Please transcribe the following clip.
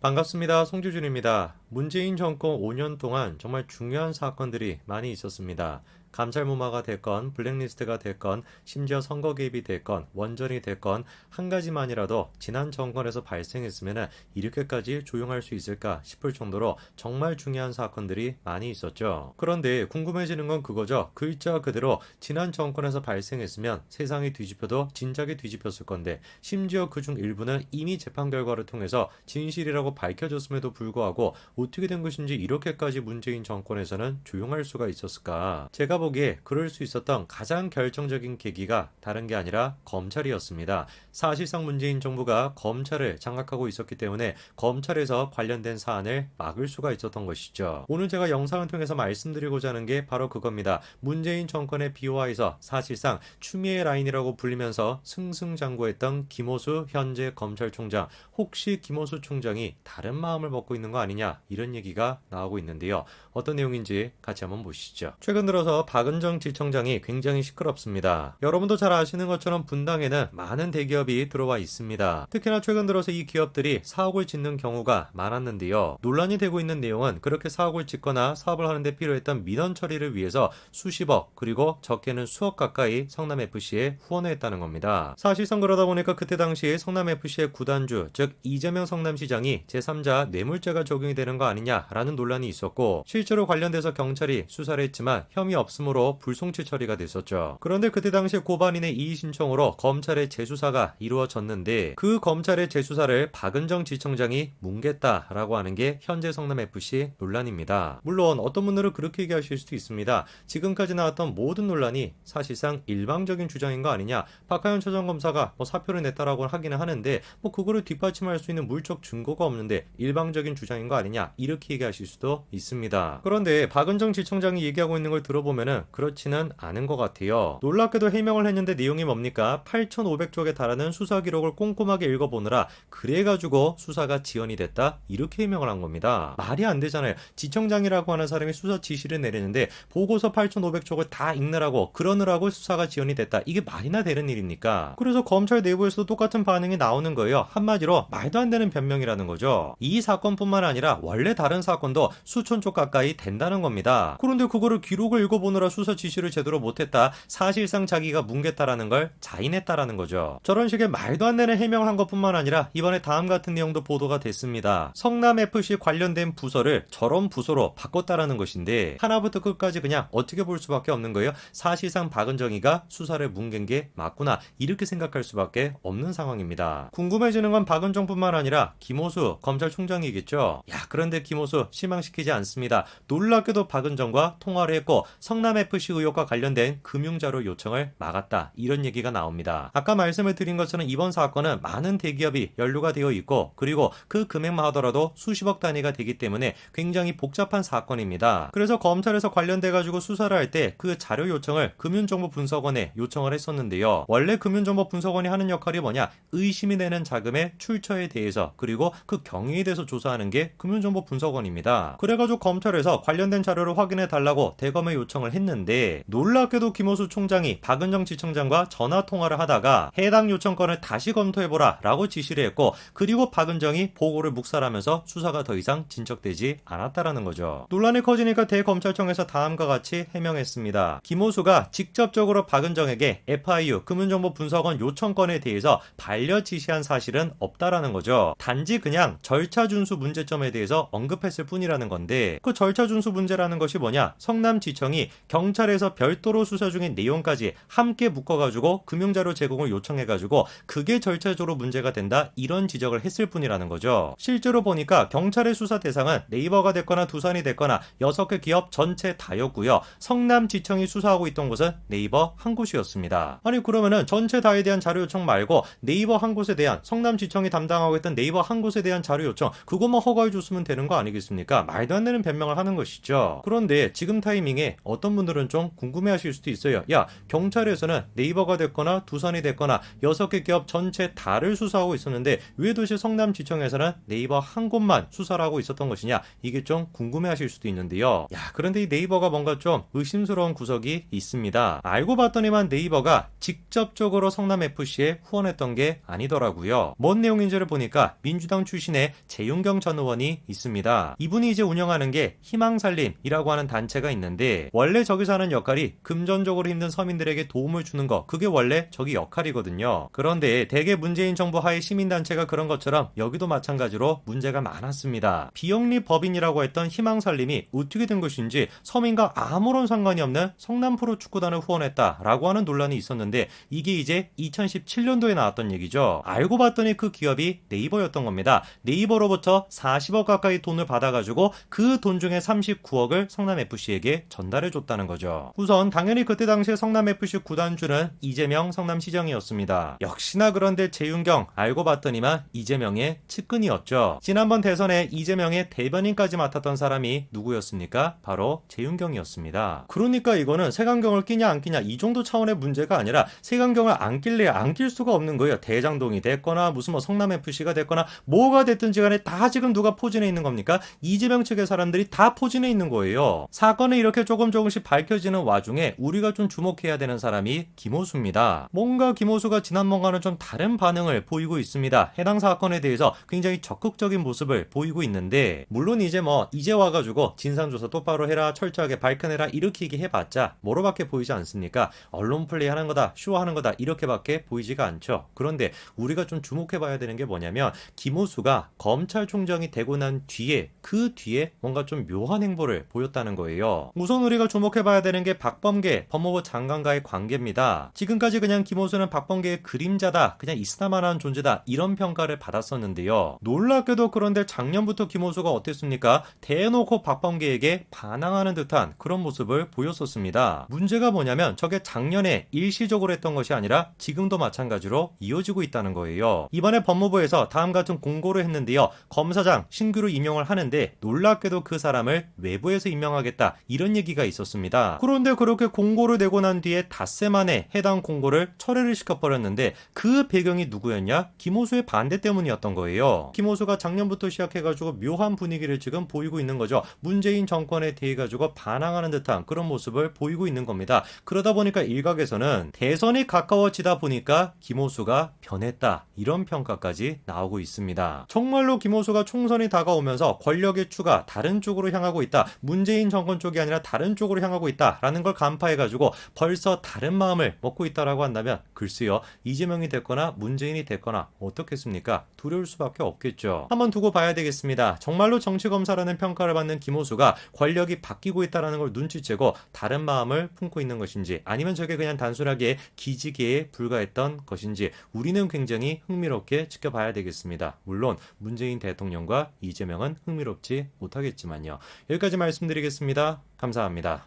반갑습니다. 송주준입니다. 문재인 정권 5년 동안 정말 중요한 사건들이 많이 있었습니다. 감찰 무마가 됐건 블랙리스트가 됐건 심지어 선거 개입이 됐건 원전이 됐건 한 가지만이라도 지난 정권에서 발생했으면 이렇게까지 조용할 수 있을까 싶을 정도로 정말 중요한 사건들이 많이 있었죠. 그런데 궁금해지는 건 그거죠. 글자 그대로 지난 정권에서 발생했으면 세상이 뒤집혀도 진작에 뒤집혔을 건데 심지어 그중 일부는 이미 재판 결과를 통해서 진실이라고 밝혀졌음에도 불구하고 어떻게 된 것인지 이렇게까지 문재인 정권에서는 조용할 수가 있었을까? 제가 보기에 그럴 수 있었던 가장 결정적인 계기가 다른 게 아니라 검찰이었습니다. 사실상 문재인 정부가 검찰을 장악하고 있었기 때문에 검찰에서 관련된 사안을 막을 수가 있었던 것이죠. 오늘 제가 영상을 통해서 말씀드리고자 하는 게 바로 그겁니다. 문재인 정권의 비호화에서 사실상 추미애 라인이라고 불리면서 승승장구했던 김호수 현재 검찰총장, 혹시 김호수 총장이 다른 마음을 먹고 있는 거 아니냐, 이런 얘기가 나오고 있는데요. 어떤 내용인지 같이 한번 보시죠. 최근 들어서 박은정 지청장이 굉장히 시끄럽습니다. 여러분도 잘 아시는 것처럼 분당에는 많은 대기업이 들어와 있습니다. 특히나 최근 들어서 이 기업들이 사옥을 짓는 경우가 많았는데요. 논란이 되고 있는 내용은 그렇게 사옥을 짓거나 사업을 하는데 필요했던 민원 처리를 위해서 수십억, 그리고 적게는 수억 가까이 성남FC에 후원을 했다는 겁니다. 사실상 그러다 보니까 그때 당시 성남FC의 구단주, 즉 이재명 성남시장이 제3자 뇌물죄가 적용이 되는 거 아니냐라는 논란이 있었고, 실제로 관련돼서 경찰이 수사를 했지만 혐의 없음으로 불송치 처리가 됐었죠. 그런데 그때 당시 고반인의 이의 신청으로 검찰의 재수사가 이루어졌는데, 그 검찰의 재수사를 박은정 지청장이 뭉갰다라고 하는 게 현재 성남FC 논란입니다. 물론 어떤 분들은 그렇게 얘기하실 수도 있습니다. 지금까지 나왔던 모든 논란이 사실상 일방적인 주장인 거 아니냐, 박하연 차장검사가 사표를 냈다라고 하기는 하는데 그거를 뒷받침할 수 있는 물적 증거가 없는데 일방적인 주장인 거 아니냐, 이렇게 얘기하실 수도 있습니다. 그런데 박은정 지청장이 얘기하고 있는 걸 들어보면은 그렇지는 않은 것 같아요. 놀랍게도 해명을 했는데 내용이 뭡니까? 8,500쪽에 달하는 수사 기록을 꼼꼼하게 읽어보느라 그래가지고 수사가 지연이 됐다, 이렇게 해명을 한 겁니다. 말이 안 되잖아요. 지청장이라고 하는 사람이 수사 지시를 내리는데 보고서 8,500쪽을 다 읽느라고 그러느라고 수사가 지연이 됐다, 이게 말이나 되는 일입니까? 그래서 검찰 내부에서도 똑같은 반응이 나오는 거예요. 한마디로 말도 안 되는 변명이라는 거죠. 이 사건뿐만 아니라 원래 다른 사건도 수천 쪽 가까이 된다는 겁니다. 그런데 그거를 기록을 읽어보느라 수사 지시를 제대로 못했다, 사실상 자기가 뭉갰다라는 걸 자인했다라는 거죠. 저런 식의 말도 안 되는 해명을 한 것뿐만 아니라 이번에 다음 같은 내용도 보도가 됐습니다. 성남FC 관련된 부서를 저런 부서로 바꿨다라는 것인데, 하나부터 끝까지 그냥 어떻게 볼 수밖에 없는 거예요. 사실상 박은정이가 수사를 뭉갠 게 맞구나, 이렇게 생각할 수밖에 없는 상황입니다. 궁금해지는 건 박은정뿐만 아니라 김호수 검찰총장이겠죠. 그런데 김호수 실망시키지 않습니다. 놀랍게도 박은정과 통화를 했고 성남FC 의혹과 관련된 금융자료 요청을 막았다, 이런 얘기가 나옵니다. 아까 말씀을 드린 것처럼 이번 사건은 많은 대기업이 연루가 되어 있고, 그리고 그 금액만 하더라도 수십억 단위가 되기 때문에 굉장히 복잡한 사건입니다. 그래서 검찰에서 관련돼 가지고 수사를 할 때 그 자료 요청을 금융정보분석원에 요청을 했었는데요. 원래 금융정보분석원이 하는 역할이 뭐냐, 의심이 되는 자금의 출처에 대해서 그리고 그 경위에 대해서 조사하는 게 금융정보분석원입니다. 그래가지고 검찰에서 관련된 자료를 확인해 달라고 대검에 요청을 했는데, 놀랍게도 김호수 총장이 박은정 지청장과 전화 통화를 하다가 해당 요청건을 다시 검토해보라 라고 지시를 했고, 그리고 박은정이 보고를 묵살하면서 수사가 더 이상 진척되지 않았다라는 거죠. 논란이 커지니까 대검찰청에서 다음과 같이 해명했습니다. 김호수가 직접적으로 박은정에게 FIU 금융정보분석원 요청건에 대해서 반려 지시한 사실은 없다라는 거죠. 단지 그냥 절차 준수 문제점에 대해서 언급했을 뿐이라는 건데, 그 절차 준수 문제라는 것이 뭐냐, 성남지청이 경찰에서 별도로 수사 중인 내용까지 함께 묶어가지고 금융자료 제공을 요청해가지고 그게 절차적으로 문제가 된다, 이런 지적을 했을 뿐이라는 거죠. 실제로 보니까 경찰의 수사 대상은 네이버가 됐거나 두산이 됐거나 6개 기업 전체 다였고요. 성남지청이 수사하고 있던 곳은 네이버 한 곳이었습니다. 아니 그러면은 전체 다에 대한 자료 요청 말고 네이버 한 곳에 대한, 성남지청이 담당하고 있던 네이버 한 곳에 대한 자료 요청, 그것만 허가해 줬으면 되는 거 아니겠습니까? 말도 안 되는 변명을 하는 것이죠. 그런데 지금 타이밍에 어떤 분들은 좀 궁금해하실 수도 있어요. 야, 경찰에서는 네이버가 됐거나 두산이 됐거나 6개 기업 전체 다를 수사하고 있었는데 왜 도대체 성남지청에서는 네이버 한 곳만 수사를 하고 있었던 것이냐, 이게 좀 궁금해하실 수도 있는데요. 야, 그런데 이 네이버가 뭔가 좀 의심스러운 구석이 있습니다. 알고 봤더니만 네이버가 직접적으로 성남FC에 후원했던 게 아니더라고요. 뭔 내용인지를 보니까 민주당 출신의 재윤경 전 의원이 있습니다. 이분이 이제 운영하는 게 희망살림이라고 하는 단체가 있는데, 원래 저기서 하는 역할이 금전적으로 힘든 서민들에게 도움을 주는 거, 그게 원래 저기 역할이거든요. 그런데 대개 문재인 정부 하에 시민단체가 그런 것처럼 여기도 마찬가지로 문제가 많았습니다. 비영리 법인이라고 했던 희망살림이 어떻게 된 것인지 서민과 아무런 상관이 없는 성남 프로축구단을 후원했다라고 하는 논란이 있었는데, 이게 이제 2017년도에 나왔던 얘기죠. 알고 봤더니 그 기업이 네이버였던 겁니다. 네이버로부터 40억 가까이 돈을 받아가지고 그 돈 중에 39억을 성남FC에게 전달해줬다는 거죠. 우선 당연히 그때 당시에 성남FC 구단주는 이재명 성남시장이었습니다. 역시나 그런데 재윤경 알고 봤더니만 이재명의 측근이었죠. 지난번 대선에 이재명의 대변인까지 맡았던 사람이 누구였습니까? 바로 재윤경이었습니다. 그러니까 이거는 색안경을 끼냐 안 끼냐 이 정도 차원의 문제가 아니라 색안경을 안 낄래 안 낄 수가 없는 거예요. 대장동이 됐거나 무슨 뭐 성남FC가 됐거나 뭐가 됐든지 간에 다 지금 누가 포진해 있는 겁니까? 이재명 측의 사람들이 다 포진해 있는 거예요. 사건이 이렇게 조금씩 밝혀지는 와중에 우리가 좀 주목해야 되는 사람이 김호수입니다. 뭔가 김호수가 지난번과는 좀 다른 반응을 보이고 있습니다. 해당 사건에 대해서 굉장히 적극적인 모습을 보이고 있는데, 물론 이제 이제 와가지고 진상조사 똑바로 해라, 철저하게 밝혀내라 이렇게 얘기해봤자 뭐로밖에 보이지 않습니까? 언론 플레이 하는 거다, 쇼하는 거다 이렇게밖에 보이지가 않죠. 그런데 우리가 좀 주목해봐야 되는 게 뭐냐면, 김호수가 검찰총장이 되고 난 뒤에 그 뒤에 뭔가 좀 묘한 행보를 보였다는 거예요. 우선 우리가 주목해봐야 되는 게 박범계 법무부 장관과의 관계입니다. 지금까지 그냥 김호수는 박범계의 그림자다, 그냥 있으나마나한 존재다 이런 평가를 받았었는데요. 놀랍게도 그런데 작년부터 김호수가 어땠습니까? 대놓고 박범계에게 반항하는 듯한 그런 모습을 보였었습니다. 문제가 뭐냐면 저게 작년에 일시적으로 했던 것이 아니라 지금도 마찬가지로 이어지고 있다는 거예요. 이번에 법무부에서 다음 같은 공고를 했는데요. 검사장 신규로 임명을 하는데 놀랍게도 그 사람을 외부에서 임명하겠다 이런 얘기가 있었습니다. 그런데 그렇게 공고를 내고 난 뒤에 닷새 만에 해당 공고를 철회를 시켜버렸는데, 그 배경이 누구였냐? 김호수의 반대 때문이었던 거예요. 김호수가 작년부터 시작해가지고 묘한 분위기를 지금 보이고 있는 거죠. 문재인 정권에 대해 가지고 반항하는 듯한 그런 모습을 보이고 있는 겁니다. 그러다 보니까 일각에서는 대선이 가까워지다 보니까 김호수가 변했다 이런 평가까지 나오고 있습니다. 정말로 김호수가 총선이 다가오면서 권력의 추가 다른 쪽으로 향하고 있다, 문재인 정권 쪽이 아니라 다른 쪽으로 향하고 있다라는 걸 간파해가지고 벌써 다른 마음을 먹고 있다라고 한다면, 글쎄요, 이재명이 됐거나 문재인이 됐거나 어떻겠습니까? 두려울 수밖에 없겠죠. 한번 두고 봐야 되겠습니다. 정말로 정치검사라는 평가를 받는 김호수가 권력이 바뀌고 있다는 걸 눈치채고 다른 마음을 품고 있는 것인지, 아니면 저게 그냥 단순하게 기지개에 불과했던 것인지 우리는 굉장히 흥미롭게 지켜봐야 되겠습니다. 물론 문재인 대통령과 이재명은 흥미롭지 못하겠지만요. 여기까지 말씀드리겠습니다. 감사합니다.